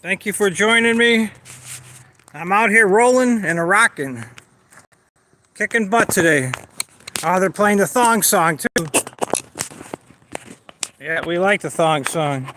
Thank you for joining me. I'm out here rolling and a rocking, kicking butt today. Oh, they're playing the thong song too. Yeah, we like the thong song.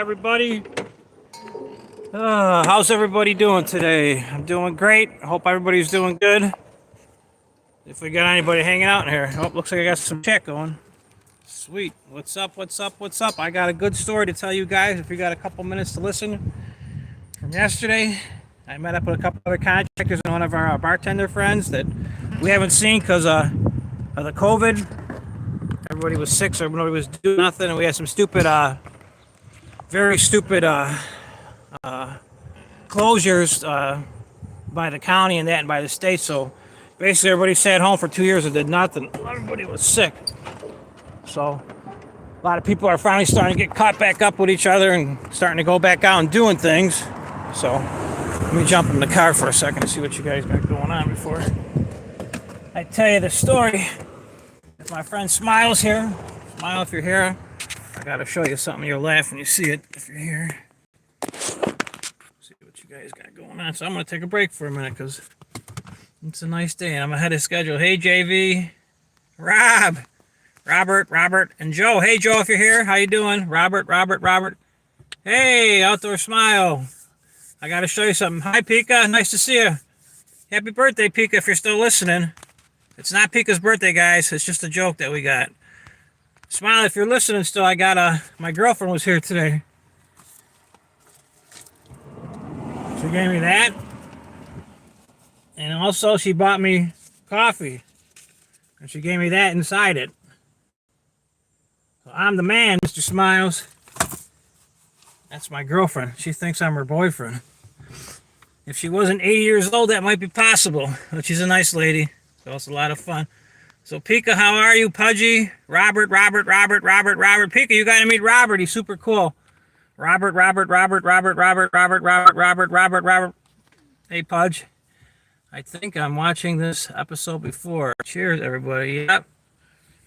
everybody. How's everybody doing today? I'm doing great. I hope everybody's doing good. If we got anybody hanging out in here. Oh, looks like I got some chat going. Sweet. What's up? What's up? What's up? I got a good story to tell you guys if you got a couple minutes to listen. From yesterday, I met up with a couple other contractors and one of our bartender friends that we haven't seen because of the COVID. Everybody was sick, so everybody was doing nothing, and we had some stupid, very stupid closures by the county and that, and by the state. So basically, everybody sat home for 2 years and did nothing. Everybody was sick. So a lot of people are finally starting to get caught back up with each other and starting to go back out and doing things. So let me jump in the car for a second to see what you guys got going on before I tell you the story. If my friend Smile's here, Smile if you're here, I gotta show you something. You'll laugh when you see it if you're here. See what you guys got going on. So I'm gonna take a break for a minute because it's a nice day and I'm ahead of schedule. Hey JV, Robert, and Joe. Hey Joe, if you're here, how you doing? Robert. Hey, Outdoor Smile. I gotta show you something. Hi Pika, nice to see you. Happy birthday, Pika, if you're still listening. It's not Pika's birthday, guys. It's just a joke that we got. Smile, if you're listening still, I got my girlfriend was here today. She gave me that. And also she bought me coffee. And she gave me that inside it. So I'm the man, Mr. Smiles. That's my girlfriend. She thinks I'm her boyfriend. If she wasn't 80 years old, that might be possible. But she's a nice lady. So it's a lot of fun. So Pika, how are you? Pudgy, Robert. Pika, you gotta meet Robert. He's super cool. Robert. Hey Pudge. I think I'm watching this episode before. Cheers, everybody. Yep.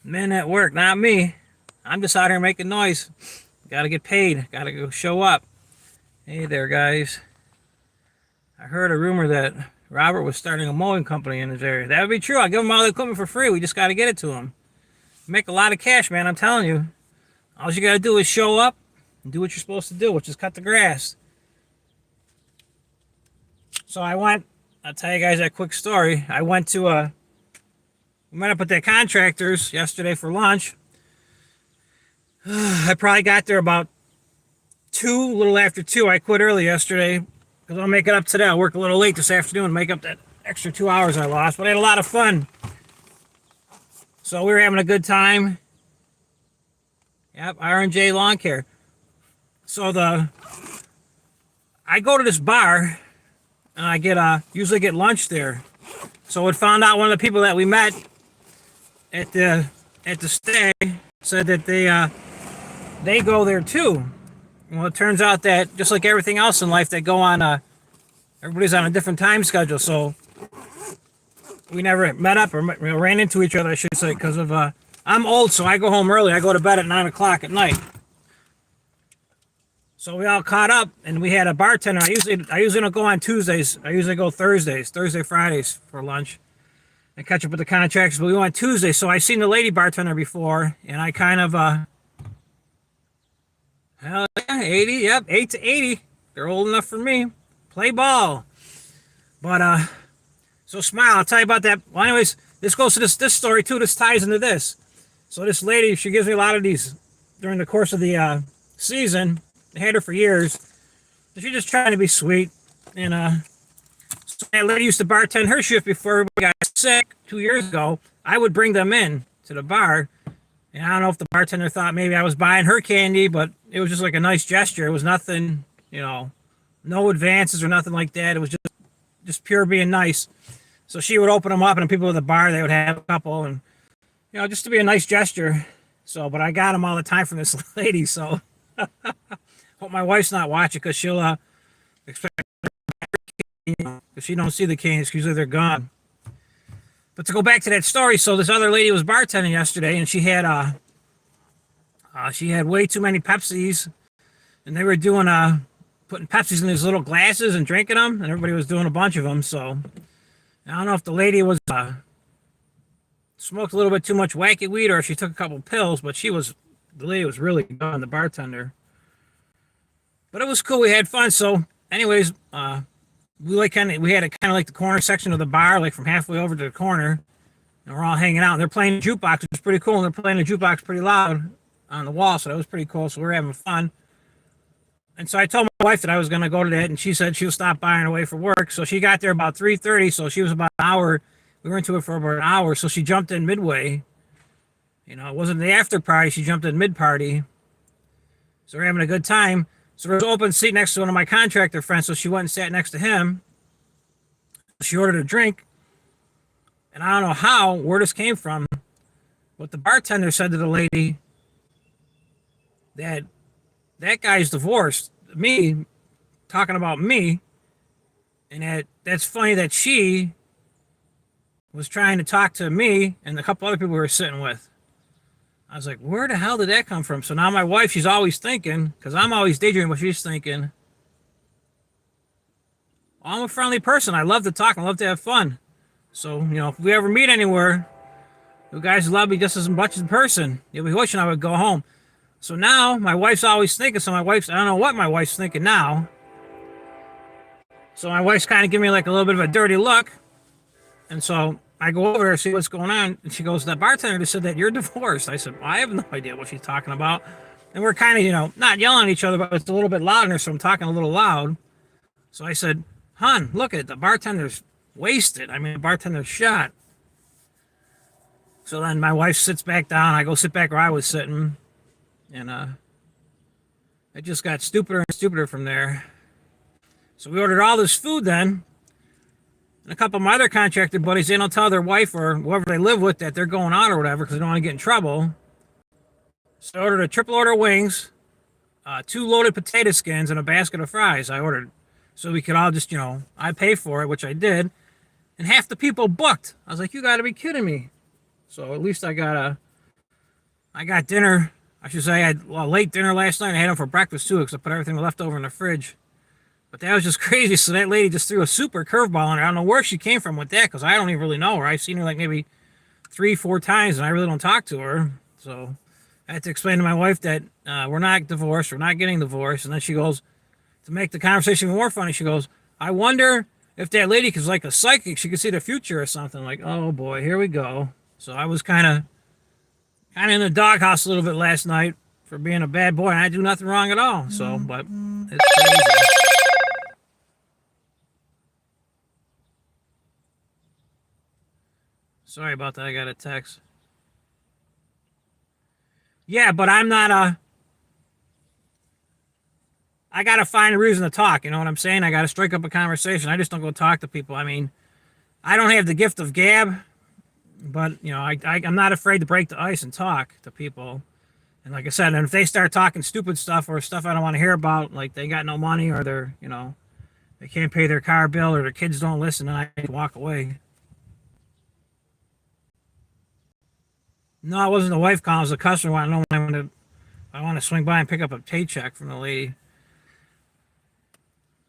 Men at work, not me. I'm just out here making noise. Gotta get paid. Gotta go show up. Hey there, guys. I heard a rumor that Robert was starting a mowing company in this area. That would be true. I'll give him all the equipment for free. We just got to get it to him. Make a lot of cash, man. I'm telling you. All you got to do is show up and do what you're supposed to do, which is cut the grass. So I'll tell you guys that quick story. I went to, we met up with the contractors yesterday for lunch. I probably got there about 2, a little after 2. I quit early yesterday. Because I'll make it up today. I'll work a little late this afternoon and make up that extra 2 hours I lost. But I had a lot of fun. So we were having a good time. Yep, R&J Lawn Care. So I go to this bar and I usually get lunch there. So I found out one of the people that we met at the stay said that they go there too. Well, it turns out that just like everything else in life, they go on everybody's on a different time schedule. So we never met up or ran into each other, I should say, because of I'm old, so I go home early. I go to bed at 9 o'clock at night. So we all caught up, and we had a bartender. I usually don't go on Tuesdays. I usually go Thursdays, Fridays for lunch. I catch up with the contractors, but we went Tuesday. So I seen the lady bartender before, and I kind of hell yeah, 80, yep, 8 to 80. They're old enough for me. Play ball. But, so Smile, I'll tell you about that. Well, anyways, this goes to this story too. This ties into this. So this lady, she gives me a lot of these during the course of the season. I had her for years. So she's just trying to be sweet. And, so that lady used to bartend her shift before everybody got sick 2 years ago. I would bring them in to the bar. And I don't know if the bartender thought maybe I was buying her candy, but it was just like a nice gesture. It was nothing, no advances or nothing like that. It was just pure being nice. So she would open them up, and people at the bar, they would have a couple, and just to be a nice gesture. So, but I got them all the time from this lady. So, hope my wife's not watching because she'll expect if she don't see the candies, because usually they're gone. But to go back to that story, so this other lady was bartending yesterday, and she had way too many Pepsis, and they were doing putting Pepsis in these little glasses and drinking them, and everybody was doing a bunch of them. So I don't know if the lady was smoked a little bit too much wacky weed or if she took a couple pills, but the lady was really gone, the bartender. But it was cool. We had fun. So, anyways, we had a kind of like the corner section of the bar, like from halfway over to the corner, and we're all hanging out. And they're playing jukebox, which is pretty cool. And they're playing the jukebox pretty loud on the wall, so that was pretty cool. So we were having fun. And so I told my wife that I was going to go to that, and she said she'll stop by on her way for work. So she got there about 3:30. So she was about an hour. We were into it for about an hour. So she jumped in midway. You know, it wasn't the after party. She jumped in mid party. So we're having a good time. So there was an open seat next to one of my contractor friends. So she went and sat next to him. She ordered a drink. And I don't know where this came from, but the bartender said to the lady that guy's divorced. Me, talking about me. And that's funny that she was trying to talk to me and a couple other people we were sitting with. I was like, where the hell did that come from? So now my wife, she's always thinking, because I'm always daydreaming, but she's thinking, I'm a friendly person. I love to talk. I love to have fun. So, you know, if we ever meet anywhere, you guys love me just as much in person. You'll be wishing I would go home. So now my wife's always thinking. So I don't know what my wife's thinking now. So my wife's kind of giving me like a little bit of a dirty look. And so I go over there to see what's going on. And she goes, that bartender just said that you're divorced. I said, well, I have no idea what she's talking about. And we're kind of, you know, not yelling at each other, but it's a little bit louder. So I'm talking a little loud. So I said, hon, look at it. The bartender's wasted. I mean, the bartender's shot. So then my wife sits back down. I go sit back where I was sitting. And it just got stupider and stupider from there. So we ordered all this food then. And a couple of my other contractor buddies, they don't tell their wife or whoever they live with that they're going out or whatever because they don't want to get in trouble. So I ordered a triple order of wings, 2 loaded potato skins, and a basket of fries. I ordered so we could all just, you know, I pay for it, which I did. And half the people booked. I was like, you got to be kidding me. So at least I got dinner. I should say I had a late dinner last night. I had them for breakfast too because I put everything left over in the fridge. But that was just crazy. So that lady just threw a super curveball in her. I don't know where she came from with that because I don't even really know her. I've seen her like maybe 3-4 times and I really don't talk to her. So I had to explain to my wife that we're not divorced. We're not getting divorced. And then she goes, to make the conversation more funny, she goes, I wonder if that lady is like a psychic. She could see the future or something. Like, oh boy, here we go. So I was kind of in the doghouse a little bit last night for being a bad boy. And I do nothing wrong at all. So, but it's crazy. Sorry about that. I got a text. Yeah, but I'm not I got to find a reason to talk. You know what I'm saying? I got to strike up a conversation. I just don't go talk to people. I mean, I don't have the gift of gab, but, you know, I'm not afraid to break the ice and talk to people. And like I said, and if they start talking stupid stuff or stuff I don't want to hear about, like they got no money or they're, you know, they can't pay their car bill or their kids don't listen, and I walk away. No, it wasn't the wife calling. It was the customer wanting to know when I want to swing by and pick up a paycheck from the lady.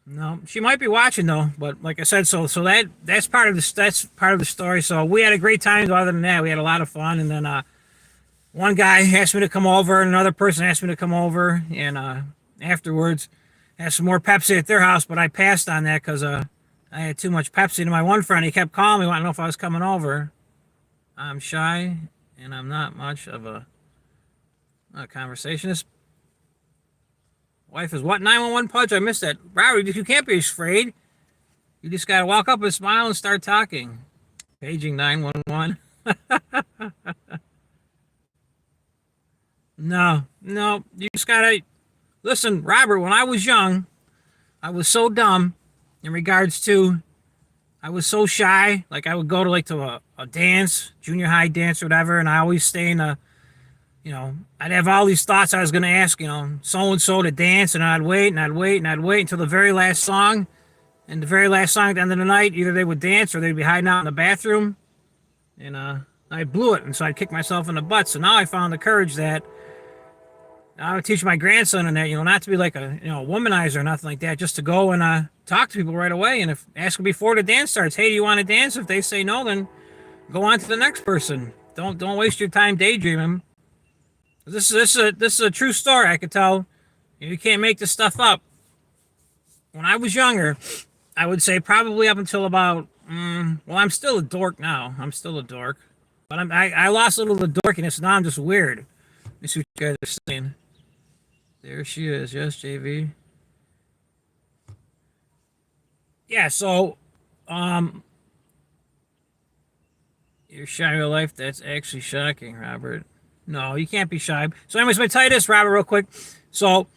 No, she might be watching though. But like I said, so that's part of the story. So we had a great time. Other than that, we had a lot of fun. And then one guy asked me to come over, and another person asked me to come over, and afterwards had some more Pepsi at their house. But I passed on that because I had too much Pepsi. And my one friend, he kept calling me, wanting to know if I was coming over. I'm shy. And I'm not much of a conversationist. Wife is what? 911 Pudge? I missed that. Robert, you can't be afraid. You just got to walk up and smile and start talking. Paging 911. No. You just got to... Listen, Robert, when I was young, I was so dumb in regards to... I was so shy. Like I would go to a dance, junior high dance or whatever, and I always stay in you know, I'd have all these thoughts I was going to ask, you know, so-and-so to dance, and I'd wait until the very last song. And the very last song at the end of the night, either they would dance or they'd be hiding out in the bathroom. And I blew it, and so I'd kick myself in the butt. So now I found the courage that I would teach my grandson and that, you know, not to be like a, you know, womanizer or nothing like that, just to go and talk to people right away. And if ask them before the dance starts, hey, do you want to dance? If they say no, then go on to the next person. Don't waste your time daydreaming. This is a true story. I could tell. You can't make this stuff up. when I was younger, I would say probably up until about, well, I'm still a dork now. I'm still a dork. But I lost a little of the dorkiness. Now I'm just weird. Let me see what you guys are saying. There she is. Yes, JV. Yeah, so, you're shy in real life? That's actually shocking, Robert. No, you can't be shy. So anyways, let me tell you this, Robert, real quick. So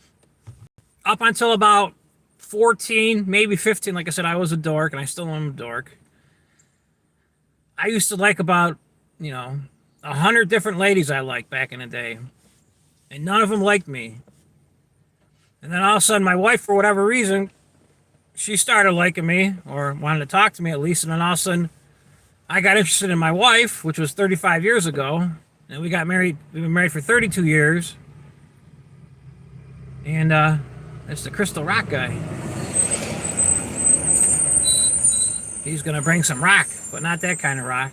up until about 14, maybe 15, like I said, I was a dork, and I still am a dork. I used to like about, 100 different ladies I liked back in the day. And none of them liked me. And then all of a sudden, my wife, for whatever reason, she started liking me, or wanted to talk to me at least. And then all of a sudden, I got interested in my wife, which was 35 years ago. And we got married. We've been married for 32 years. And that's the Crystal Rock guy. He's going to bring some rock, but not that kind of rock.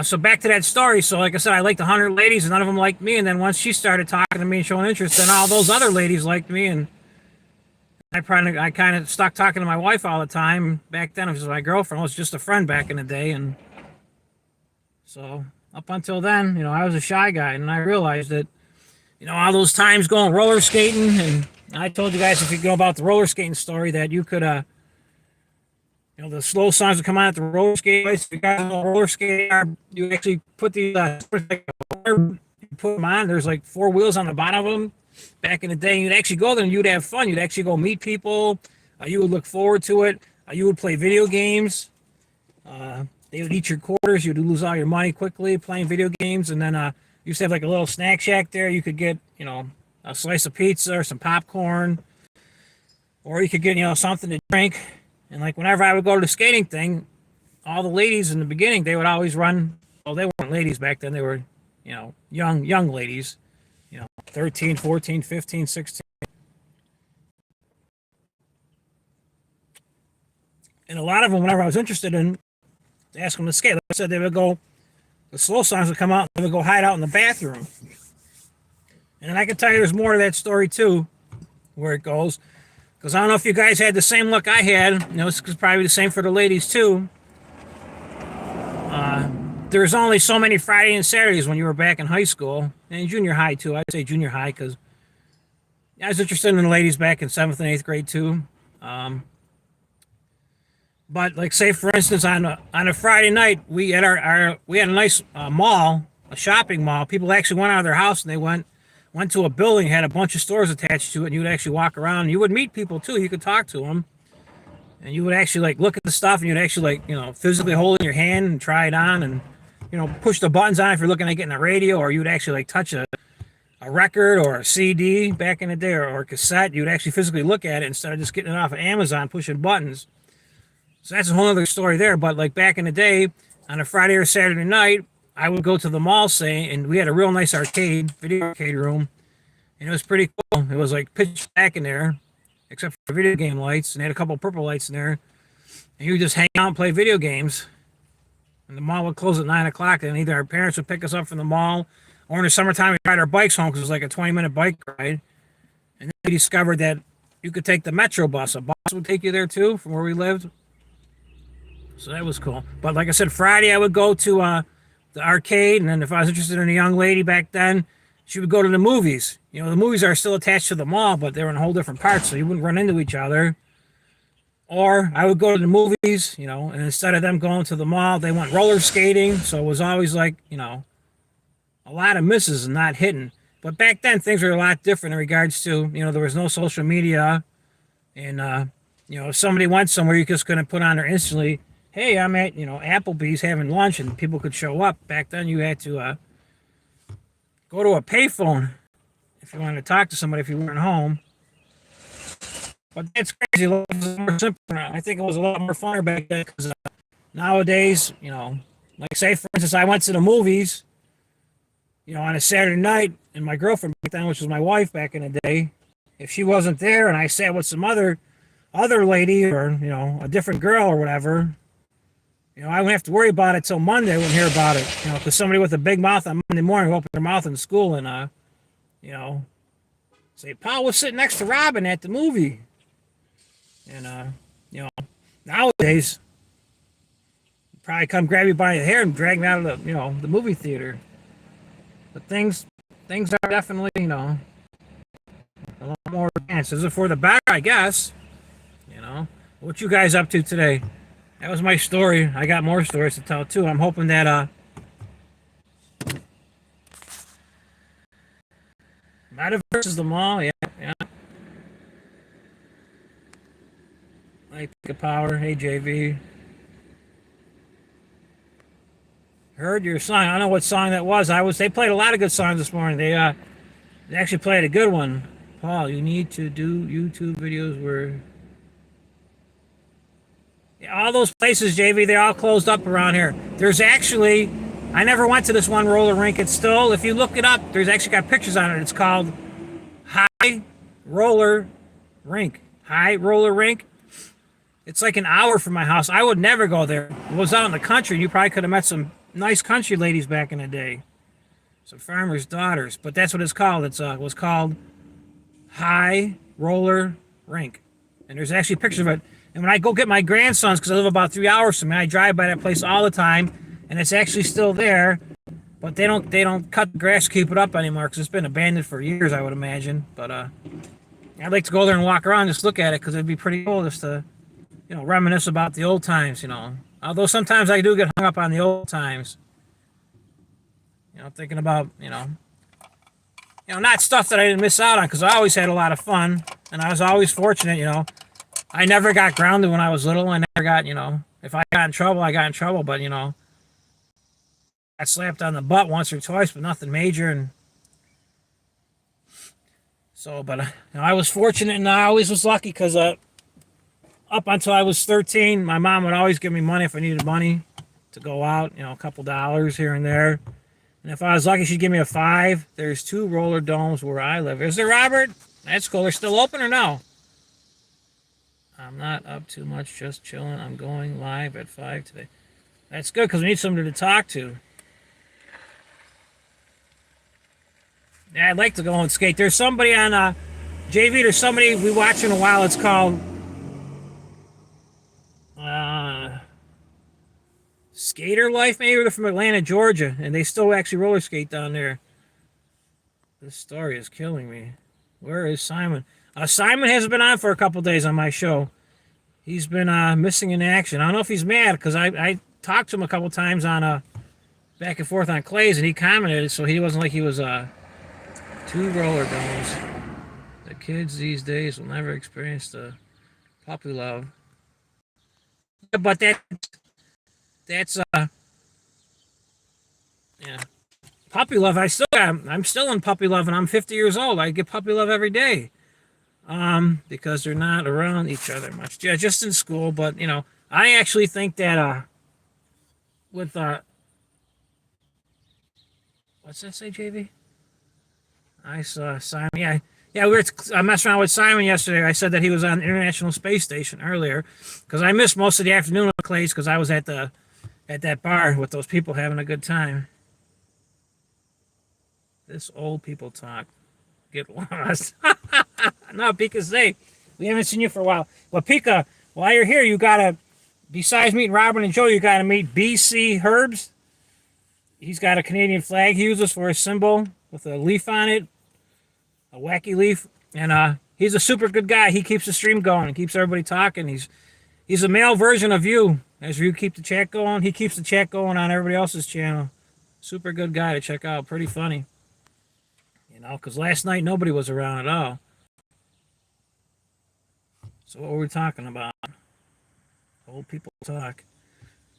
So back to that story. So like I said, I liked 100 ladies, and none of them liked me. And then once she started talking to me and showing interest, then all those other ladies liked me. And I kind of stuck talking to my wife all the time. Back then, it was my girlfriend. I was just a friend back in the day. And so up until then, I was a shy guy. And I realized that, all those times going roller skating. And I told you guys, if you go about the roller skating story, that you could, the slow songs would come on at the roller skate place. If you guys know roller skate, you actually put these, you put them on. There's like 4 wheels on the bottom of them. Back in the day, you'd actually go there and you'd have fun. You'd actually go meet people. You would look forward to it. You would play video games. They would eat your quarters. You'd lose all your money quickly playing video games. And then you used to have like a little snack shack there. You could get, a slice of pizza or some popcorn. Or you could get, something to drink. And like whenever I would go to the skating thing, all the ladies in the beginning, they would always run. Well, they weren't ladies back then. They were, young ladies, 13, 14, 15, 16. And a lot of them, whenever I was interested in, ask them to skate. Like I said, they would go, the slow songs would come out, and they would go hide out in the bathroom. And then I can tell you there's more to that story too, where it goes. Because I don't know if you guys had the same look I had. This is probably the same for the ladies too. There's only so many Friday and Saturdays when you were back in high school. And junior high too. I'd say junior high because I was interested in the ladies back in 7th and 8th grade too. But like say for instance on a Friday night, we had we had a nice mall, a shopping mall. People actually went out of their house and they went to a building, had a bunch of stores attached to it, and you would actually walk around. And you would meet people too. You could talk to them, and you would actually like look at the stuff, and you'd actually like physically hold it in your hand and try it on, and push the buttons on if you're looking at getting a radio, or you would actually like touch a record or a CD back in the day, or a cassette. You would actually physically look at it instead of just getting it off of Amazon pushing buttons. So that's a whole other story there. But like back in the day, on a Friday or Saturday night, I would go to the mall, and we had a real nice video arcade room, and it was pretty cool. It was like pitch black in there, except for video game lights, and they had a couple purple lights in there, and you would just hang out and play video games. And the mall would close at 9 o'clock, and either our parents would pick us up from the mall, or in the summertime we'd ride our bikes home because it was like a 20-minute bike ride. And then we discovered that you could take the Metro bus. A bus would take you there too, from where we lived. So that was cool. But like I said, Friday I would go to the arcade, and then if I was interested in a young lady back then, she would go to the movies. The movies are still attached to the mall, but they're in whole different parts, so you wouldn't run into each other. Or I would go to the movies, and instead of them going to the mall, they went roller skating, so it was always like, a lot of misses and not hitting. But back then, things were a lot different in regards to, there was no social media, and, if somebody went somewhere, you just couldn't put on there instantly, hey, I'm at, Applebee's having lunch, and people could show up. Back then, you had to go to a payphone if you wanted to talk to somebody if you weren't home. But that's crazy. It was more simple. I think it was a lot more fun back then because nowadays, like say, for instance, I went to the movies, on a Saturday night, and my girlfriend back then, which was my wife back in the day, if she wasn't there and I sat with some other lady or, a different girl or whatever, I wouldn't have to worry about it till Monday. I wouldn't hear about it, because somebody with a big mouth on Monday morning would open their mouth in school and, say, Paul was sitting next to Robin at the movie. And you know, nowadays, probably come grab you by the hair and drag me out of the movie theater. But things are definitely a lot more advanced. Is it for the better? I guess. What you guys up to today? That was my story. I got more stories to tell too. I'm hoping that Metaverse is the mall. Yeah, yeah. Like a power. Hey JV. Heard your song. I don't know what song that was. They played a lot of good songs this morning. They actually played a good one. Paul, you need to do YouTube videos where all those places, JV, they're all closed up around here. There's actually, I never went to this one roller rink. It's still, if you look it up, there's actually got pictures on it. It's called High Roller Rink. High Roller Rink. It's like an hour from my house. I would never go there. It was out in the country. You probably could have met some nice country ladies back in the day. Some farmers' daughters. But that's what it's called. It was called High Roller Rink. And there's actually pictures of it. And when I go get my grandsons, because I live about 3 hours from me, I drive by that place all the time, and it's actually still there. But they don't cut the grass to keep it up anymore because it's been abandoned for years, I would imagine. But I'd like to go there and walk around, and just look at it, because it'd be pretty cool just to reminisce about the old times. Although sometimes I do get hung up on the old times. Thinking about not stuff that I didn't miss out on, because I always had a lot of fun, and I was always fortunate. I never got grounded when I was little. I never got, if I got in trouble, I got in trouble. But, got slapped on the butt once or twice, but nothing major. And so, but I was fortunate, and I always was lucky because up until I was 13, my mom would always give me money if I needed money to go out, a couple dollars here and there. And if I was lucky, she'd give me a $5. There's 2 roller domes where I live. Is there, Robert? That's cool. They're still open or no? I'm not up too much, just chilling. I'm going live at 5 today. That's good, because we need somebody to talk to. Yeah, I'd like to go and skate. There's somebody on JV, there's somebody we watch in a while. It's called Skater Life, maybe. They're from Atlanta, Georgia, and they still actually roller skate down there. This story is killing me. Where is Simon? Simon hasn't been on for a couple days on my show. He's been missing in action. I don't know if he's mad, because I talked to him a couple times on back and forth on Clays, and he commented, so he wasn't like he was 2 roller domes. The kids these days will never experience the puppy love. But that's yeah, puppy love. I'm still in puppy love, and I'm 50 years old. I get puppy love every day. Because they're not around each other much. Yeah, just in school, but I actually think that with what's that say, JV? I saw Simon. Yeah, I messed around with Simon yesterday. I said that he was on the International Space Station earlier, because I missed most of the afternoon with Clays because I was at that bar with those people having a good time. This old people talk. Get lost. No, Pika's safe. We haven't seen you for a while. Well, Pika, while you're here, you gotta, besides meeting Robin and Joe, you gotta meet BC Herbs. He's got a Canadian flag he uses for his symbol with a leaf on it, a wacky leaf, and he's a super good guy. He keeps the stream going and keeps everybody talking. He's a male version of you. As you keep the chat going, he keeps the chat going on everybody else's channel. Super good guy to check out. Pretty funny. Because last night nobody was around at all. So what were we talking about? Old people talk.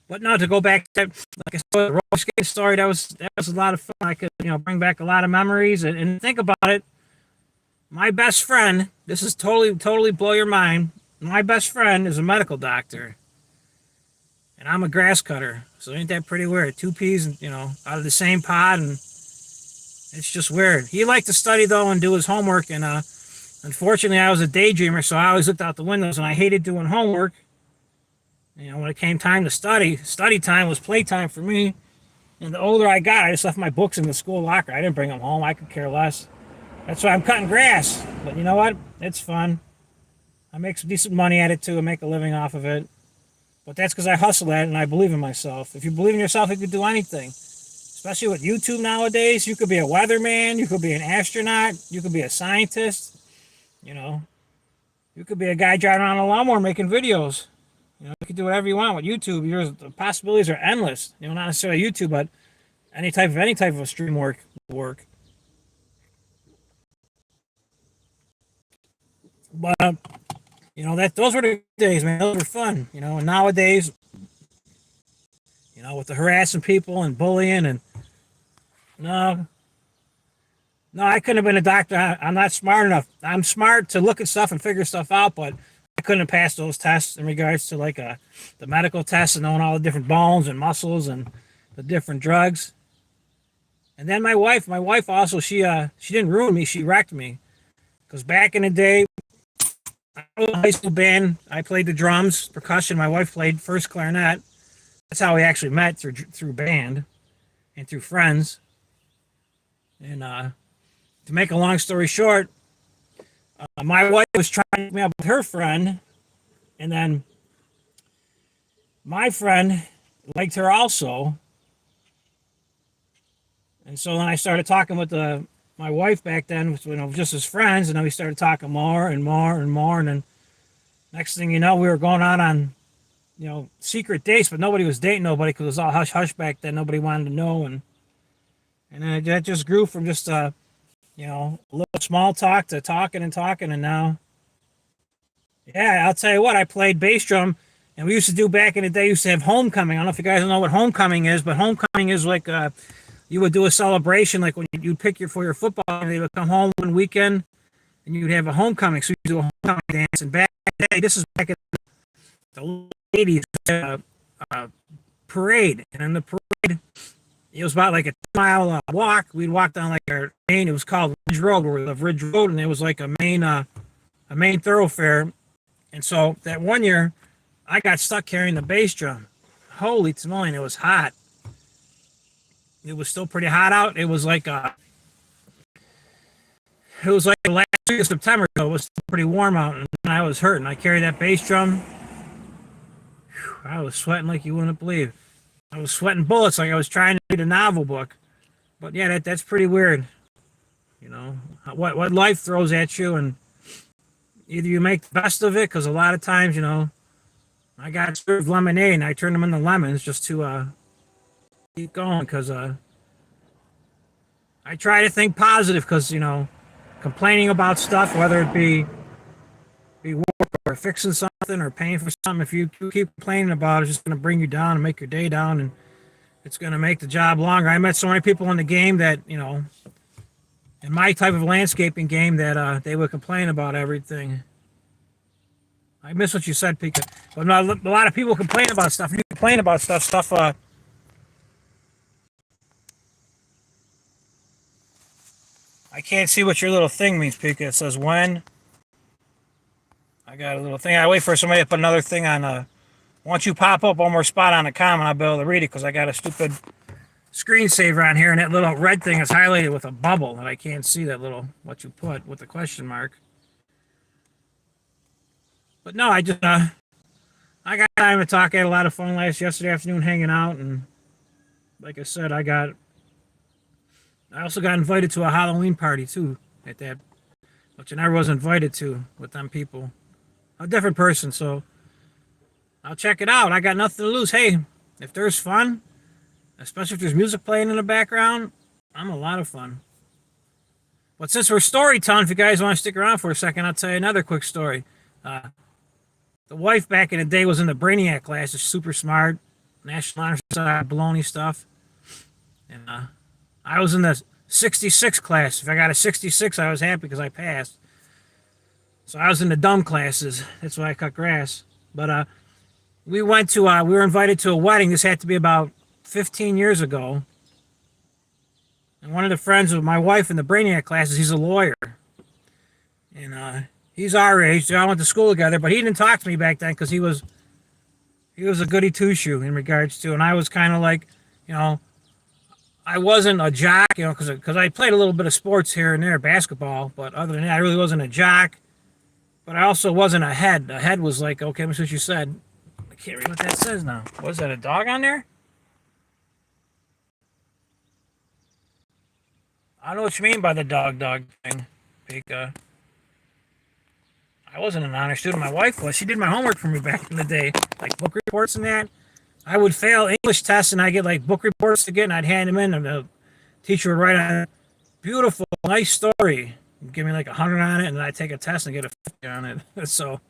But now to go back to, like I said, the roller skate story, that was a lot of fun. I could, bring back a lot of memories and think about it. My best friend, this is totally blow your mind. My best friend is a medical doctor. And I'm a grass cutter. So ain't that pretty weird? 2 peas, out of the same pod, and it's just weird. He liked to study, though, and do his homework, and unfortunately, I was a daydreamer, so I always looked out the windows, and I hated doing homework. When it came time to study time was playtime for me. And the older I got, I just left my books in the school locker. I didn't bring them home. I could care less. That's why I'm cutting grass. But you know what? It's fun. I make some decent money at it too. I make a living off of it. But that's because I hustle at it and I believe in myself. If you believe in yourself, you can do anything. Especially with YouTube nowadays, you could be a weatherman, you could be an astronaut, you could be a scientist, you know. You could be a guy driving on a lawnmower making videos. You know, you can do whatever you want with YouTube. The possibilities are endless. You know, not necessarily YouTube, but any type of a stream work will work. But you know, those were the days, man. Those were fun. You know, and nowadays, you know, with the harassing people and bullying and no, I couldn't have been a doctor. I'm not smart enough. I'm smart to look at stuff and figure stuff out, but I couldn't have passed those tests in regards to like the medical tests and knowing all the different bones and muscles and the different drugs. And then my wife also, she didn't ruin me. She wrecked me. Because back in the day, I was in a high school band. I played the drums, percussion. My wife played first clarinet. That's how we actually met, through band and through friends. And to make a long story short, my wife was trying to hook me up with her friend, and then my friend liked her also. And so then I started talking with my wife back then, you know, just as friends, and then we started talking more and more and more, and then next thing you know, we were going out on, you know, secret dates, but nobody was dating nobody because it was all hush hush back then. Nobody wanted to know, and then that just grew from just you know, a little small talk to talking and talking, and now, yeah, I'll tell you what, I played bass drum, and we used to do back in the day. We used to have homecoming. I don't know if you guys know what homecoming is, but homecoming is like you would do a celebration, like when you'd pick for your football, and they would come home one weekend, and you'd have a homecoming. So you do a homecoming dance, and back in the day, this is back in the 80s, parade, and in the parade, it was about like a 2-mile walk. We'd walk down like our main. It was called Ridge Road, where we live, Ridge Road, and it was like a main thoroughfare. And so that one year, I got stuck carrying the bass drum. Holy smoly, it was hot. It was still pretty hot out. It was like the last week of September. So it was still pretty warm out, and I was hurting. I carried that bass drum. Whew, I was sweating like you wouldn't believe. I was sweating bullets like I was trying to read a novel book. But yeah, that's pretty weird. You know, what life throws at you, and either you make the best of it, because a lot of times, you know, I got served lemonade and I turned them into lemons just to keep going, because I try to think positive, because, you know, complaining about stuff, whether it be work or fixing something or paying for something, if you keep complaining about it, it's just going to bring you down and make your day down, and it's going to make the job longer. I met so many people in the game that, you know, in my type of landscaping game, that they would complain about everything. I miss what you said, Pika. But a lot of people complain about stuff. You complain about stuff. I can't see what your little thing means, Pika. It says when. I got a little thing. I wait for somebody to put another thing on. Once you pop up one more spot on the comment, I'll be able to read it, because I got a stupid screensaver on here, and that little red thing is highlighted with a bubble, and I can't see that little, what you put with the question mark. But no, I just, I got time to talk. I had a lot of fun yesterday afternoon hanging out, and like I said, I also got invited to a Halloween party too at that, which I never was invited to with them people. A different person, so I'll check it out. I got nothing to lose. Hey, if there's fun, especially if there's music playing in the background, I'm a lot of fun. But since we're story telling, if you guys want to stick around for a second, I'll tell you another quick story. The wife back in the day was in the Brainiac class. She's super smart, National Honor Society, baloney stuff. And I was in the 66 class. If I got a 66, I was happy because I passed. So I was in the dumb classes. That's why I cut grass. But we were invited to a wedding. This had to be about 15 years ago. And one of the friends of my wife in the Brainiac classes, he's a lawyer. And he's our age. They all went to school together, but he didn't talk to me back then because he was a goody two-shoe in regards to, and I was kind of like, you know, I wasn't a jock, you know, because I played a little bit of sports here and there, basketball, but other than that, I really wasn't a jock. But I also wasn't a head. A head was like, okay, that's what you said. I can't read what that says now. Was that a dog on there? I don't know what you mean by the dog thing, Pika. I wasn't an honor student. My wife was. She did my homework for me back in the day, like book reports and that. I would fail English tests, and I get like book reports to get, and I'd hand them in, and the teacher would write on it, beautiful, nice story. Give me like 100 on it, and then I'd take a test and get a 50 on it. So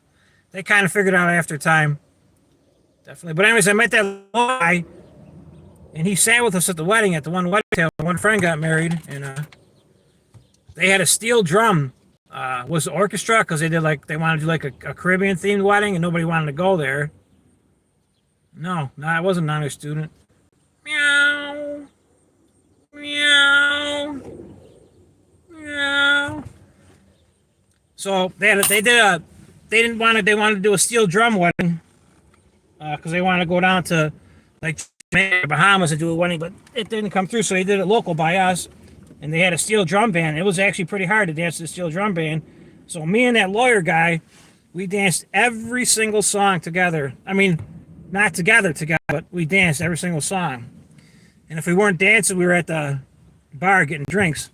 they kind of figured out after time. Definitely. But anyways, I met that guy, and he sat with us at the wedding, at the one wedding table. One friend got married, and they had a steel drum. Was the orchestra, because they wanted to do like a Caribbean themed wedding, and nobody wanted to go there. No, I wasn't an honor student. Meow, meow, meow. So they wanted to do a steel drum wedding, because they wanted to go down to like Bahamas and do a wedding, but it didn't come through, so they did it local by us. And they had a steel drum band. It was actually pretty hard to dance to the steel drum band. So me and that lawyer guy, we danced every single song together. I mean, not together, but we danced every single song. And if we weren't dancing, we were at the bar getting drinks.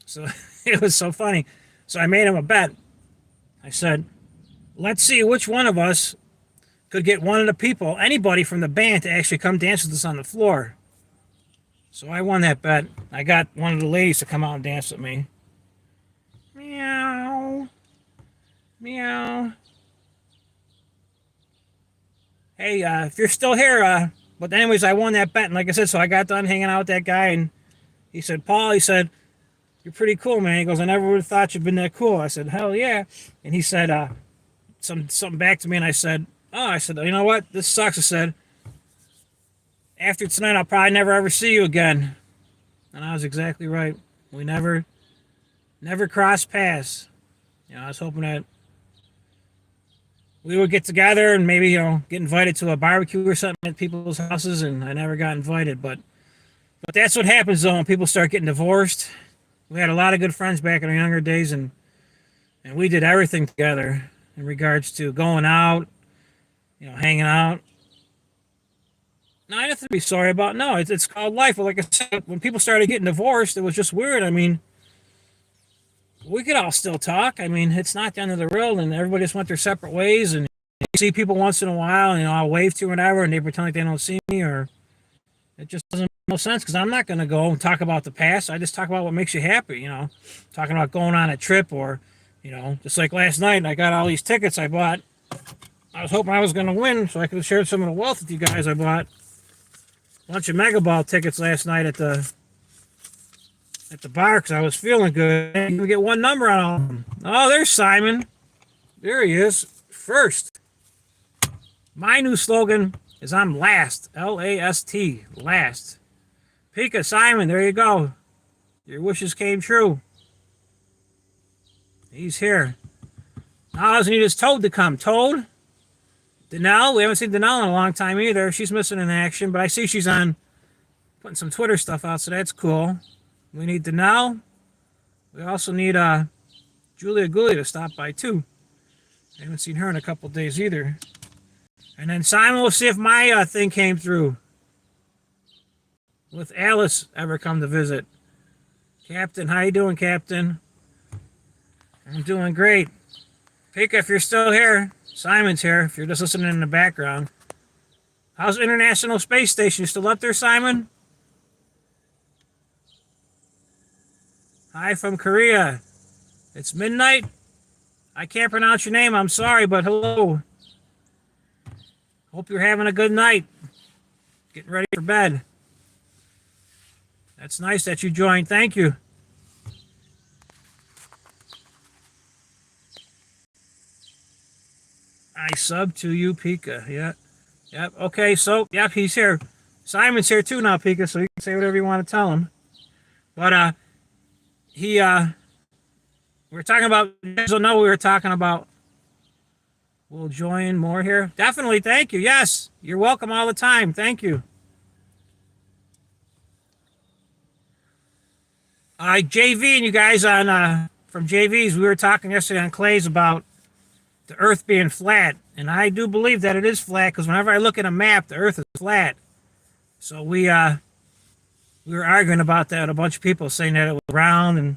So it was so funny. So I made him a bet. I said, let's see which one of us could get one of the people, anybody from the band, to actually come dance with us on the floor. So I won that bet. I got one of the ladies to come out and dance with me. Meow. Meow. Hey, if you're still here, but anyways, I won that bet. And like I said, so I got done hanging out with that guy, and he said, Paul, he said, you're pretty cool, man. He goes, I never would have thought you'd been that cool. I said, hell yeah. And he said something back to me, and I said, you know what? This sucks. I said, after tonight, I'll probably never ever see you again. And I was exactly right. We never crossed paths. You know, I was hoping that we would get together and maybe, get invited to a barbecue or something at people's houses, and I never got invited. But that's what happens, though, when people start getting divorced. We had a lot of good friends back in our younger days, and we did everything together in regards to going out, hanging out. No, I nothing to be sorry about. No, it's called life. But like I said, when people started getting divorced, it was just weird. I mean, we could all still talk. I mean, it's not the end of the world, and everybody just went their separate ways. And you see people once in a while, and I'll wave to or whatever, and they pretend like they don't see me, or it just doesn't make no sense, because I'm not going to go and talk about the past. I just talk about what makes you happy, talking about going on a trip, or, just like last night, I got all these tickets I bought. I was hoping I was going to win so I could share some of the wealth with you guys. I bought a bunch of Mega Ball tickets last night at the bar because I was feeling good. You can get one number on all of them. Oh, there's Simon. There he is. First. My new slogan is I'm last. L-A-S-T. Last. Pika, Simon, there you go. Your wishes came true. He's here. Now I just need his Toad to come. Toad? Danelle? We haven't seen Danelle in a long time either. She's missing in action, but I see she's on putting some Twitter stuff out, so that's cool. We need Danelle. We also need Julia Gulli to stop by too. I haven't seen her in a couple days either. And then Simon, will see if my thing came through. With Alice ever come to visit. Captain, how you doing, Captain? I'm doing great. Pika, if you're still here, Simon's here, if you're just listening in the background. How's the International Space Station? You still up there, Simon? Hi from Korea. It's midnight. I can't pronounce your name. I'm sorry, but hello. Hope you're having a good night. Getting ready for bed. That's nice that you joined. Thank you. I sub to you, Pika. Yeah. Yep. Okay, so, yep, he's here. Simon's here too now, Pika, so you can say whatever you want to tell him. But, we were talking about, you guys don't know what we were talking about. We'll join more here. Definitely, thank you. Yes, you're welcome all the time. Thank you. JV and you guys on, from JV's, we were talking yesterday on Clay's about the Earth being flat, and I do believe that it is flat because whenever I look at a map, the Earth is flat. So we were arguing about that with a bunch of people saying that it was round and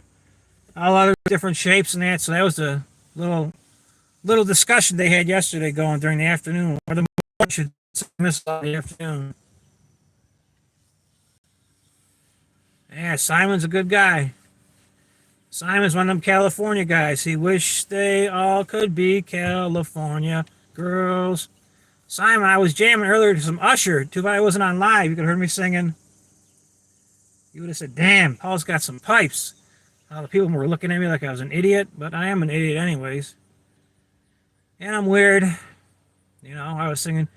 all other different shapes and that. So that was a little discussion they had yesterday going during the afternoon, or the morning should miss the afternoon. Yeah, Simon's a good guy. Simon's one of them California guys. He wished they all could be California girls. Simon, I was jamming earlier to some Usher. Too bad I wasn't on live. You could have heard me singing. You would have said, damn, Paul's got some pipes. All the people were looking at me like I was an idiot, but I am an idiot anyways. And I'm weird. You know, I was singing,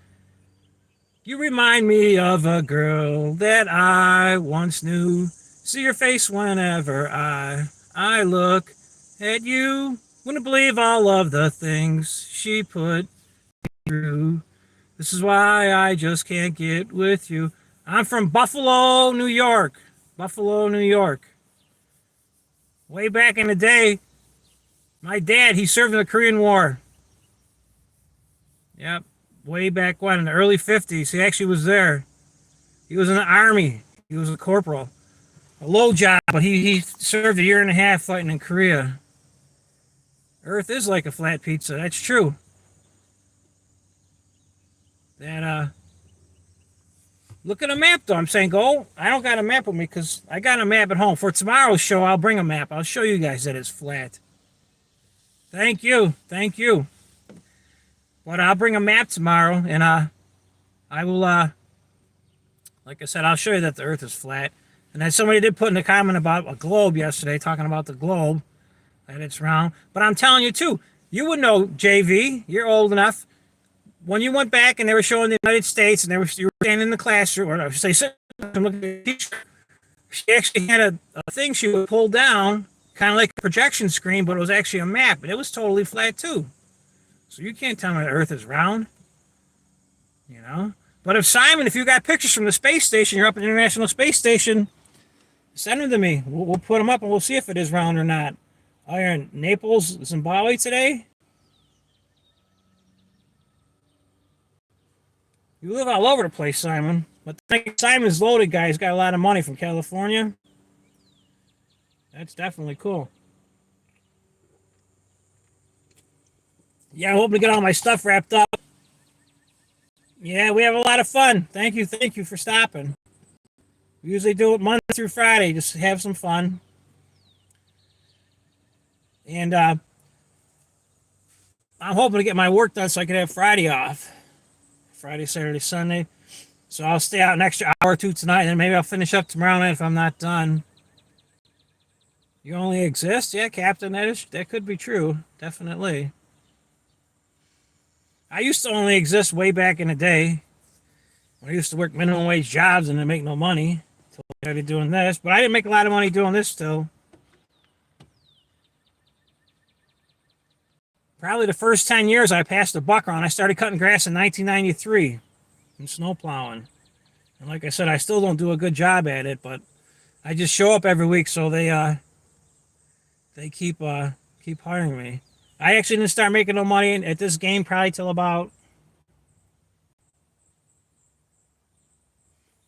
you remind me of a girl that I once knew. See your face whenever I look at you. Wouldn't believe all of the things she put through. This is why I just can't get with you. I'm from Buffalo, New York. Buffalo, New York. Way back in the day, my dad, he served in the Korean War. Yep, way back when, in the early 50s. He actually was there. He was in the Army. He was a corporal. A low job, but he served a year and a half fighting in Korea. Earth is like a flat pizza. That's true. That, look at a map, though. I'm saying go. I don't got a map with me because I got a map at home. For tomorrow's show, I'll bring a map. I'll show you guys that it's flat. Thank you. Thank you. But I'll bring a map tomorrow, and I will, like I said, I'll show you that the Earth is flat. And then somebody did put in a comment about a globe yesterday, talking about the globe, that it's round. But I'm telling you, too, you would know, JV, you're old enough. When you went back and they were showing the United States and you were standing in the classroom, or I should say, sitting and looking at the teacher, she actually had a thing she would pull down, kind of like a projection screen, but it was actually a map, and it was totally flat too. So you can't tell me the Earth is round, you know? But if Simon, if you got pictures from the space station, you're up at the International Space Station, send them to me. We'll put them up and we'll see if it is round or not. Oh, you're in Naples, Zimbabwe today? You live all over the place, Simon. But Simon's loaded guy. He's got a lot of money from California. That's definitely cool. Yeah, I'm hoping to get all my stuff wrapped up. Yeah, we have a lot of fun. Thank you for stopping. We usually do it Monday through Friday, just have some fun. And I'm hoping to get my work done so I can have Friday off. Friday, Saturday, Sunday. So I'll stay out an extra hour or two tonight, and then maybe I'll finish up tomorrow night if I'm not done. You only exist? Yeah, Captain, that could be true. Definitely. I used to only exist way back in the day. When I used to work minimum wage jobs and didn't make no money. Until I started doing this. But I didn't make a lot of money doing this still. Probably the first 10 years I passed the buck around. I started cutting grass in 1993 and snow plowing. And like I said, I still don't do a good job at it, but I just show up every week, so they keep hiring me. I actually didn't start making no money at this game probably till about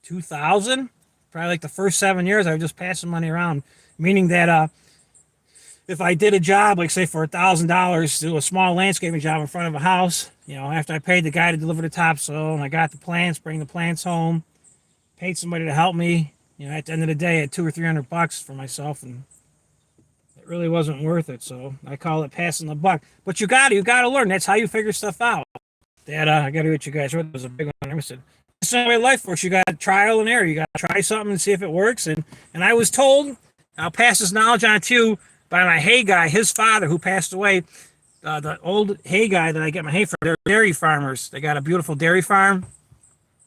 2000. Probably like the first 7 years I was just passing money around, meaning that if I did a job, like say for $1,000, do a small landscaping job in front of a house, you know, after I paid the guy to deliver the topsoil and I got the plants, bring the plants home, paid somebody to help me, you know, at the end of the day, I had $200 or $300 for myself, and it really wasn't worth it. So I call it passing the buck. But you got to learn. That's how you figure stuff out. That I got to get you guys. It was a big one. I said, this is the way life works. You got trial and error. You got to try something and see if it works. And I was told, I'll pass this knowledge on to you, by my hay guy, his father, who passed away. The old hay guy that I get my hay from, they're dairy farmers. They got a beautiful dairy farm.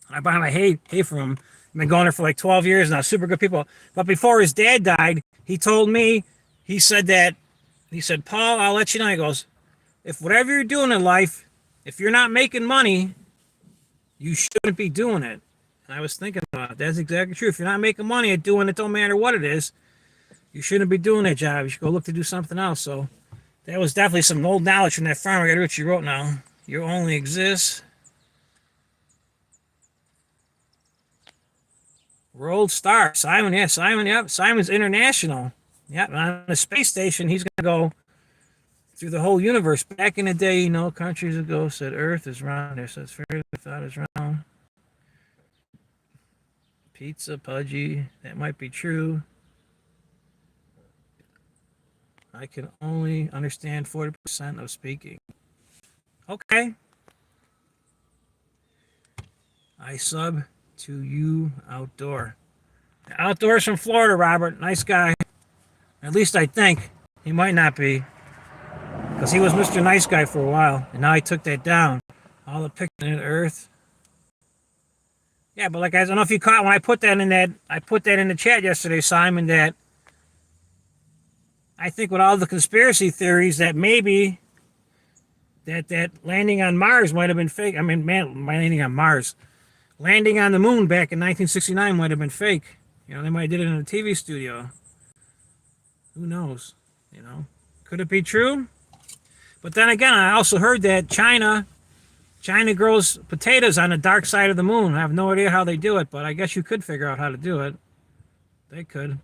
I buy my hay from them. I've been going there for like 12 years now. Super good people. But before his dad died, he told me, he said, Paul, I'll let you know. He goes, if whatever you're doing in life, if you're not making money, you shouldn't be doing it. And I was thinking about it. That's exactly true. If you're not making money at doing it, don't matter what it is, you shouldn't be doing that job. You should go look to do something else. So That was definitely some old knowledge from that farmer. I gotta read what she wrote now. You only exist. World star. Simon, yeah, Simon, yep. Simon's international. Yep, on the space station, he's gonna go through the whole universe. Back in the day, countries ago said Earth is round. There says fair thought is round. Pizza, pudgy. That might be true. I can only understand 40% of speaking. Okay. I sub to you outdoor. Outdoors from Florida, Robert. Nice guy. At least I think. He might not be. Because he was Mr. Nice Guy for a while. And now I took that down. All the pictures of Earth. Yeah, but like I don't know if you caught when I put that in the chat yesterday, Simon, that I think with all the conspiracy theories that maybe that landing on Mars might have been fake. I mean, man, landing on Mars. Landing on the moon back in 1969 might have been fake. They might have did it in a TV studio. Who knows? Could it be true? But then again, I also heard that China grows potatoes on the dark side of the moon. I have no idea how they do it, but I guess you could figure out how to do it. They could.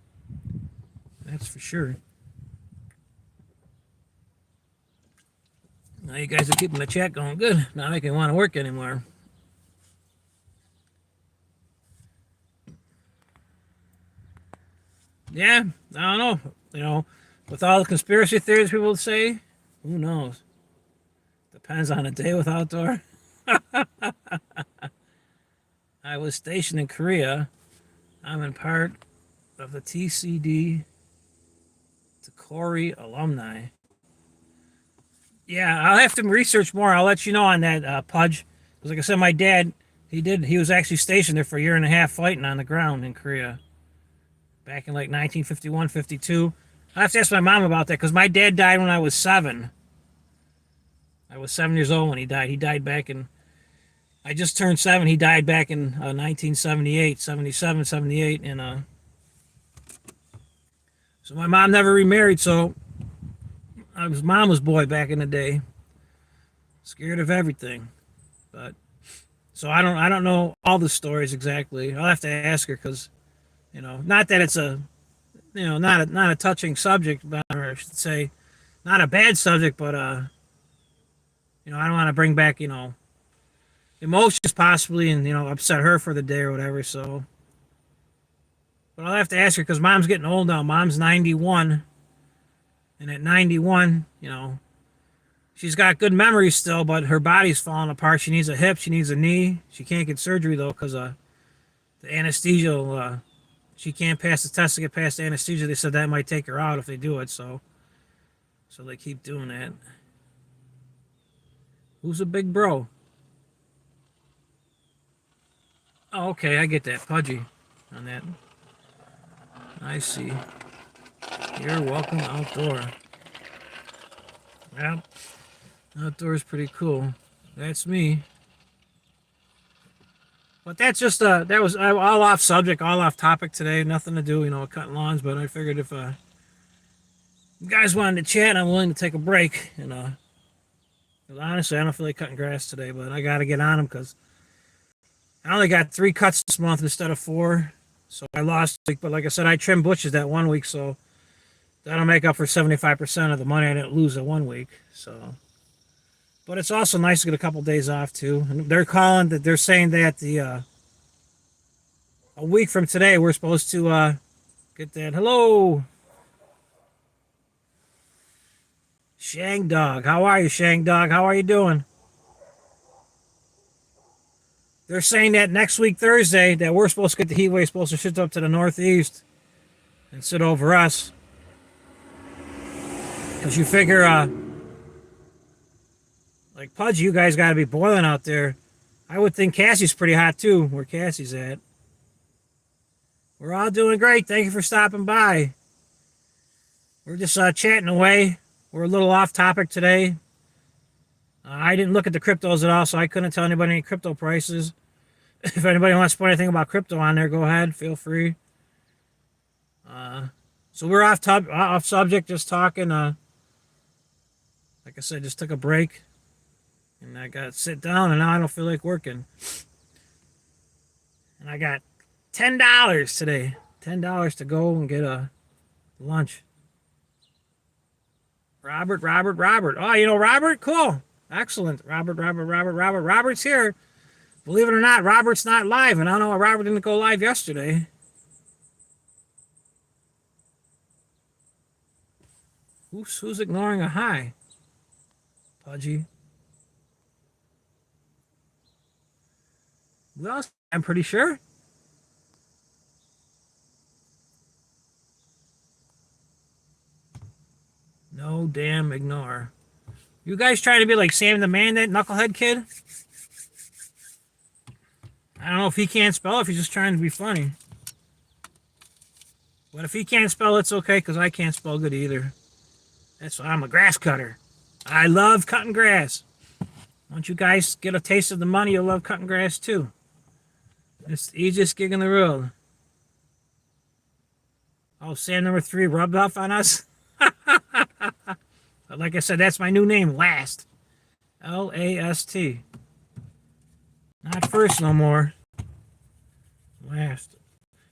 That's for sure. Now you guys are keeping the chat going good. Not making me want to work anymore. Yeah, I don't know. With all the conspiracy theories people say, who knows? Depends on the day with outdoor. I was stationed in Korea. I'm in part of the TCD Takori alumni. Yeah, I'll have to research more. I'll let you know on that, Pudge. Because like I said, my dad, he was actually stationed there for a year and a half fighting on the ground in Korea. Back in like 1951, 52. I have to ask my mom about that because my dad died when I was 7. I was 7 years old when he died. He died back in, I just turned 7. He died back in 1978, 77, 78. And so my mom never remarried, so I was mama's boy back in the day. Scared of everything. But so I don't know all the stories exactly. I'll have to ask her because not that it's a, not a touching subject, but or I should say, not a bad subject, but I don't want to bring back emotions possibly, and upset her for the day or whatever. So, but I'll have to ask her because Mom's getting old now. Mom's 91, and at 91, she's got good memories still, but her body's falling apart. She needs a hip, she needs a knee. She can't get surgery though because the anesthesia. She can't pass the test to get past the anesthesia. They said that might take her out if they do it, so they keep doing that. Who's a big bro? Oh, okay, I get that. Pudgy on that. I see. You're welcome outdoor. Yeah, outdoor is pretty cool. That's me. But that's just that was all off subject, all off topic today. Nothing to do, with cutting lawns. But I figured if you guys wanted to chat, I'm willing to take a break. Honestly, I don't feel like cutting grass today, but I got to get on them because I only got 3 cuts this month instead of 4. So I lost a week. But like I said, I trimmed bushes that 1 week, so that'll make up for 75% of the money I didn't lose that 1 week. So. But it's also nice to get a couple days off too. And they're saying that a week from today we're supposed to get that. Hello, Shang Dog. How are you, Shang Dog? How are you doing? They're saying that next week Thursday that we're supposed to get the heat wave supposed to shift up to the northeast and sit over us. Because you figure like Pudge, you guys got to be boiling out there. I would think Cassie's pretty hot too, where Cassie's at. We're all doing great. Thank you for stopping by. We're just chatting away. We're a little off topic today. I didn't look at the cryptos at all, so I couldn't tell anybody any crypto prices. If anybody wants to put anything about crypto on there, go ahead. Feel free. So we're off subject, just talking. Like I said, just took a break. And I got to sit down, and now I don't feel like working. And I got $10 today. $10 to go and get a lunch. Robert. Oh, you know Robert? Cool. Excellent. Robert's here. Believe it or not, Robert's not live. And I don't know why Robert didn't go live yesterday. Who's ignoring a hi? Pudgy. Well, I'm pretty sure. No damn ignore. You guys trying to be like Sam the Man, that knucklehead kid? I don't know if he can't spell, if he's just trying to be funny. But if he can't spell, it's okay, because I can't spell good either. That's why I'm a grass cutter. I love cutting grass. Once you guys get a taste of the money, you'll love cutting grass too. It's the easiest gig in the world. Oh, Sam number 3 rubbed off on us? But like I said, that's my new name, Last. L-A-S-T. Not first no more. Last.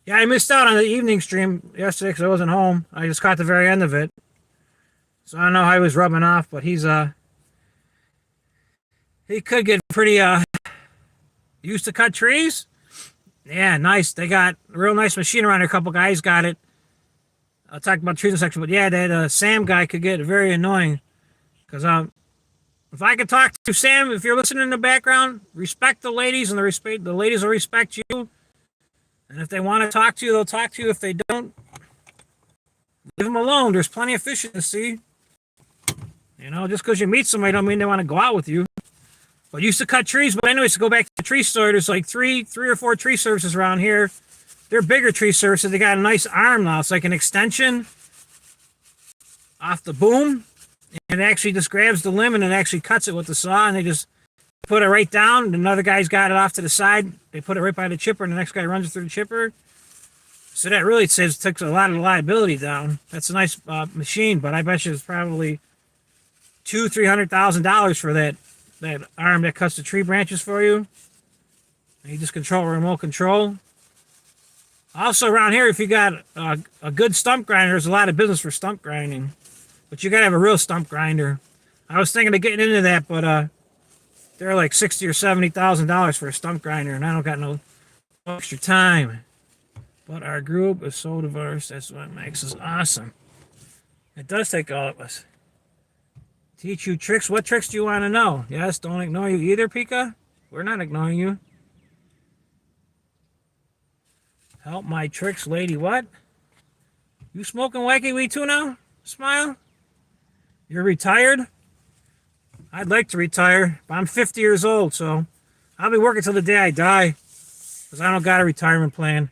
Yeah, I missed out on the evening stream yesterday because I wasn't home. I just caught the very end of it. So I don't know how he was rubbing off, but he could get pretty used to cut trees. Yeah, nice. They got a real nice machine around here. A couple guys got it. I'll talk about trees in a section, but yeah, that Sam guy could get very annoying. Because if I could talk to Sam, if you're listening in the background, respect the ladies, and the ladies will respect you. And if they want to talk to you, they'll talk to you. If they don't, leave them alone. There's plenty of fish in the sea. You know, just because you meet somebody don't mean they want to go out with you. But used to cut trees. But anyways, to go back to the tree store, there's like three or four tree services around here. They're bigger tree services. They got a nice arm now. It's like an extension off the boom. And it actually just grabs the limb and it actually cuts it with the saw. And they just put it right down. Another guy's got it off to the side. They put it right by the chipper, and the next guy runs it through the chipper. So that really takes a lot of the liability down. That's a nice machine, but I bet you it's probably $200,000-$300,000 for that arm that cuts the tree branches for you. And you just control remote control. Also around here, if you got a good stump grinder, there's a lot of business for stump grinding. But you got to have a real stump grinder. I was thinking of getting into that, but they're like $60,000 or $70,000 for a stump grinder, and I don't got no extra time. But our group is so diverse. That's what makes us awesome. It does take all of us. Teach you tricks. What tricks do you want to know? Yes, don't ignore you either, Pika. We're not ignoring you. Help my tricks, lady. What? You smoking wacky weed too now? Smile. You're retired? I'd like to retire, but I'm 50 years old, so I'll be working till the day I die, because I don't got a retirement plan.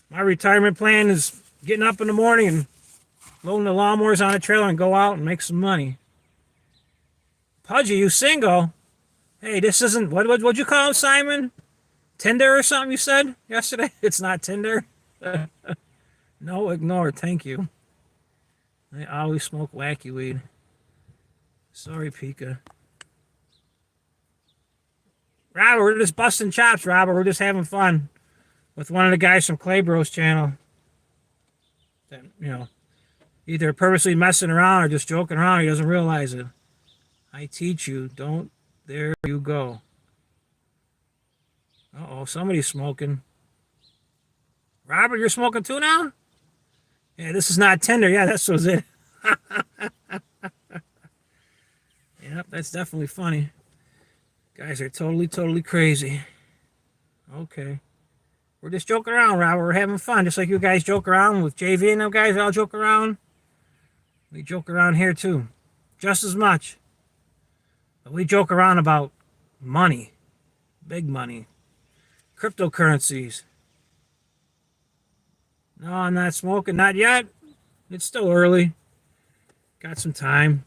My retirement plan is getting up in the morning and loading the lawnmowers on a trailer and go out and make some money. Pudgy, you single? Hey, this isn't, what'd you call him, Simon? Tinder or something you said yesterday? It's not Tinder. No, ignore, thank you. I always smoke wacky weed. Sorry, Pika. Robert, we're just busting chops, Robert. We're just having fun with one of the guys from Clay Bros channel. That, you know, either purposely messing around or just joking around. He doesn't realize it. I teach you. Don't. There you go. Uh-oh, somebody's smoking. Robert, you're smoking too now? Yeah, this is not Tinder. Yeah, that's what's it. Yep, that's definitely funny. Guys are totally crazy. Okay. We're just joking around, Robert. We're having fun. Just like you guys joke around with JV and them guys all joke around. We joke around here too. Just as much. But we joke around about money. Big money. Cryptocurrencies. No, I'm not smoking. Not yet. It's still early. Got some time.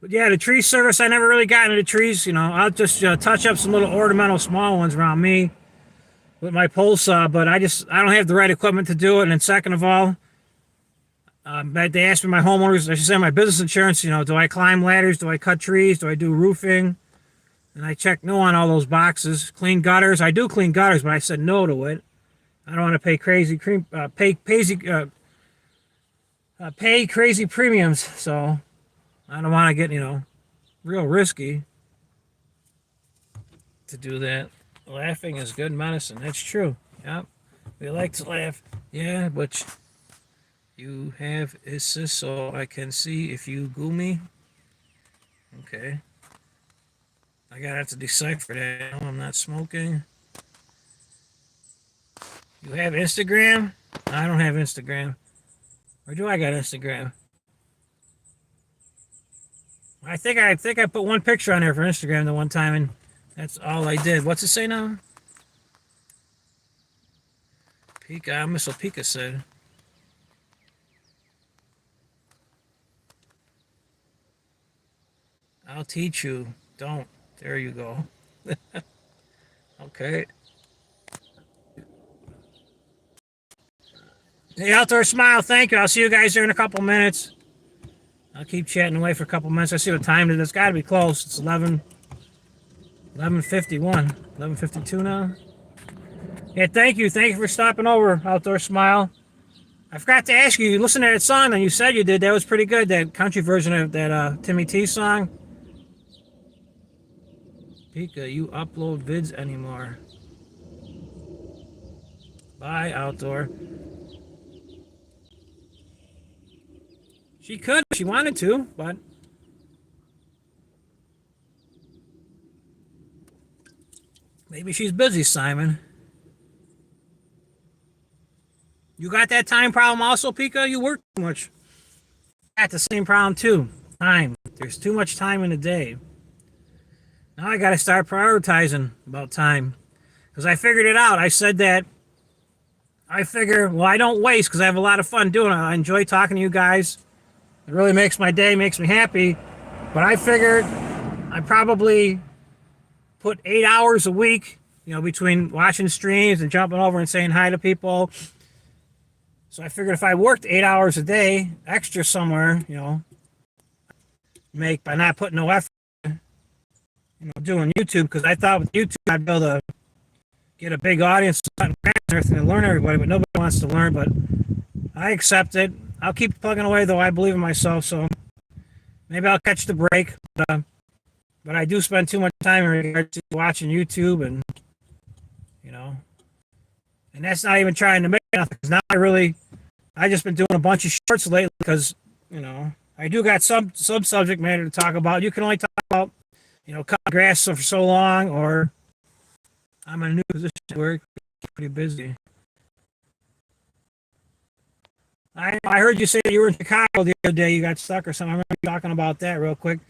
But yeah, the tree service, I never really got into the trees. You know, I'll just touch up some little ornamental small ones around me with my pole saw, but I don't have the right equipment to do it. And then second of all, But they asked me my homeowners, I should say my business insurance, do I climb ladders? Do I cut trees? Do I do roofing? And I checked no on all those boxes. Clean gutters. I do clean gutters, but I said no to it. I don't want to pay pay crazy premiums. So I don't want to get, real risky to do that. Laughing is good medicine. That's true. Yep. We like to laugh. Yeah, but you have ISIS, so I can see if you goo me. Okay. I gotta have to decipher that. No, I'm not smoking. You have Instagram? I don't have Instagram. Or do I got Instagram? I think I put one picture on there for Instagram the one time, and that's all I did. What's it say now? Pika, Miss Pika said. I'll teach you. Don't. There you go. Okay. Hey, Outdoor Smile, thank you. I'll see you guys here in a couple minutes. I'll keep chatting away for a couple minutes. I see what time it is. It's got to be close. It's 11:51. 11:52 now. Yeah, thank you. Thank you for stopping over, Outdoor Smile. I forgot to ask you, you listened to that song and you said you did. That was pretty good, that country version of that Timmy T song. Pika, you upload vids anymore. Bye, Outdoor. She could if she wanted to, but maybe she's busy, Simon. You got that time problem also, Pika? You work too much. I got the same problem too. Time. There's too much time in the day. Now I got to start prioritizing about time. Because I figured it out. I said that I don't waste because I have a lot of fun doing it. I enjoy talking to you guys. It really makes my day, makes me happy. But I figured I probably put 8 hours a week, between watching streams and jumping over and saying hi to people. So I figured if I worked 8 hours a day extra somewhere, make by not putting no effort, doing YouTube, because I thought with YouTube I'd be able to get a big audience and everything and learn everybody, but nobody wants to learn. But I accept it. I'll keep plugging away, though. I believe in myself, so maybe I'll catch the break. But I do spend too much time in regard to watching YouTube, and and that's not even trying to make nothing. Because now I just been doing a bunch of shorts lately because I do got some subject matter to talk about. You can only talk about cut grass for so long, or I'm in a new position at work, pretty busy. I heard you say you were in Chicago the other day. You got stuck or something. I remember you talking about that real quick.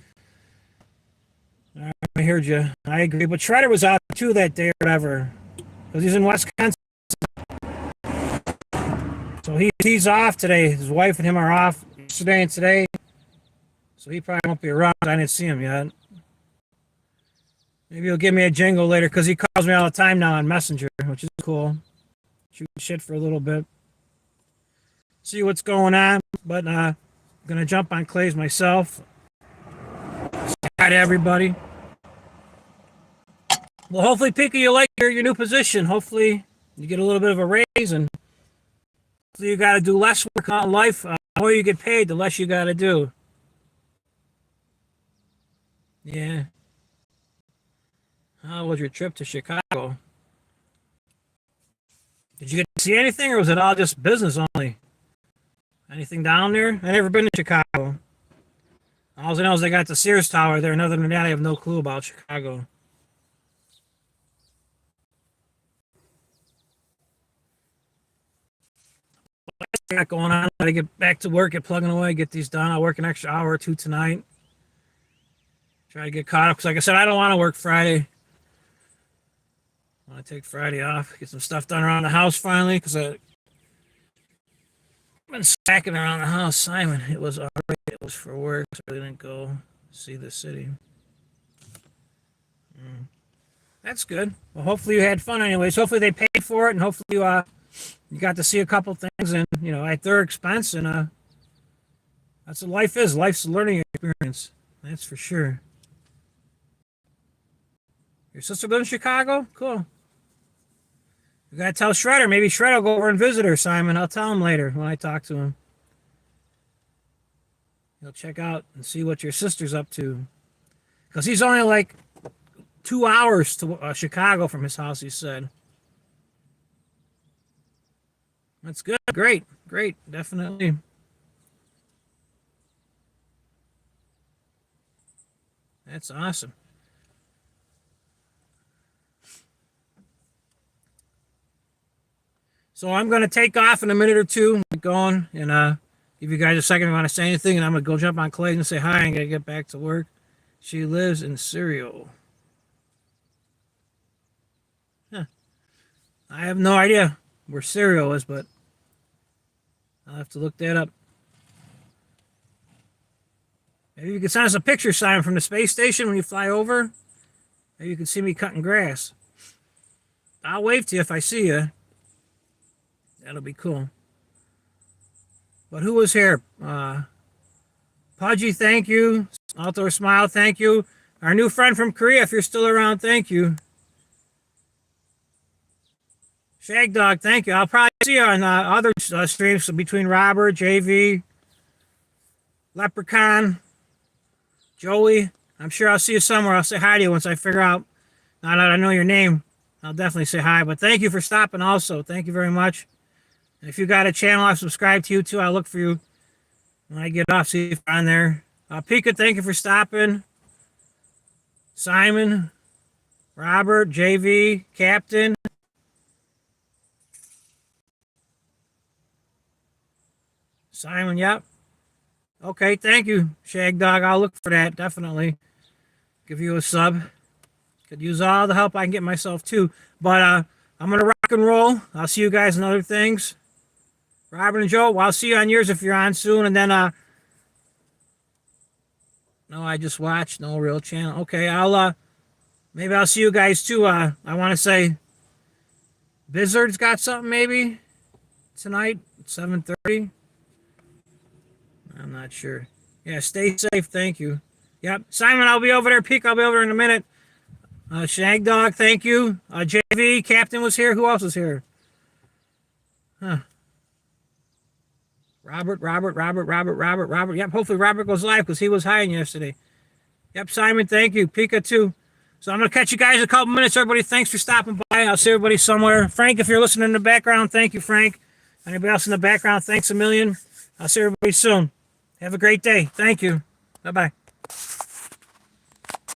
I heard you. I agree. But Shredder was out too that day or whatever, because he's in Wisconsin. So he's off today. His wife and him are off yesterday and today. So he probably won't be around. I didn't see him yet. Maybe he'll give me a jingle later, because he calls me all the time now on Messenger, which is cool. Shoot shit for a little bit. See what's going on. But I'm going to jump on Clay's myself. Say hi to everybody. Well, hopefully, Pika, you like your new position. Hopefully, you get a little bit of a raise, and hopefully you got to do less work on life. The more you get paid, the less you got to do. Yeah. How was your trip to Chicago? Did you get to see anything, or was it all just business only? Anything down there? I never been to Chicago. All I know is they got the Sears Tower there, and other than that, I have no clue about Chicago. What I got going on? I gotta get back to work, get plugging away, get these done. I'll work an extra hour or two tonight. Try to get caught up, because like I said, I don't want to work Friday. I want to take Friday off, get some stuff done around the house finally, because I've been stacking around the house. Simon, it was all right. It was for work, so I didn't go see the city. That's good. Well, hopefully you had fun anyways. Hopefully they paid for it, and hopefully you got to see a couple things, and at their expense, and That's what life is. Life's a learning experience. That's for sure. Your sister lives in Chicago? Cool. You gotta tell Shredder. Maybe Shredder will go over and visit her, Simon. I'll tell him later when I talk to him. He'll check out and see what your sister's up to. Because he's only like 2 hours to Chicago from his house, he said. That's good. Great. Great. Definitely. That's awesome. So I'm going to take off in a minute or two, get going, and give you guys a second if you want to say anything, and I'm going to go jump on Clay and say hi and got to get back to work. She lives in Serial. Huh. I have no idea where Serial is, but I'll have to look that up. Maybe you can send us a picture, Simon, from the space station when you fly over. Maybe you can see me cutting grass. I'll wave to you if I see you. That'll be cool. But who was here? Pudgy, thank you. Outdoor Smile, thank you. Our new friend from Korea, if you're still around, thank you. Shag Dog, thank you. I'll probably see you on other streams between Robert, JV, Leprechaun, Joey. I'm sure I'll see you somewhere. I'll say hi to you once I figure out. Now that I know your name, I'll definitely say hi. But thank you for stopping also. Thank you very much. And if you got a channel, I've subscribed to you too. I'll look for you when I get off, see if you're on there. Pika, thank you for stopping. Simon, Robert, JV, Captain. Simon, yep. Okay, thank you, Shag Dog. I'll look for that, definitely. Give you a sub. Could use all the help I can get myself too. But I'm going to rock and roll. I'll see you guys in other things. Robert and Joe, well, I'll see you on yours if you're on soon. And then, no, I just watched No Real Channel. Okay, maybe I'll see you guys too. I want to say Blizzard's got something maybe tonight at 7:30. I'm not sure. Yeah, stay safe. Thank you. Yep. Simon, I'll be over there. Peek, I'll be over there in a minute. Shag Dog, thank you. JV, Captain was here. Who else was here? Huh. Robert. Yep, hopefully Robert goes live because he was hiding yesterday. Yep, Simon, thank you. Pika, too. So I'm going to catch you guys in a couple minutes. Everybody, thanks for stopping by. I'll see everybody somewhere. Frank, if you're listening in the background, thank you, Frank. Anybody else in the background, thanks a million. I'll see everybody soon. Have a great day. Thank you. Bye-bye.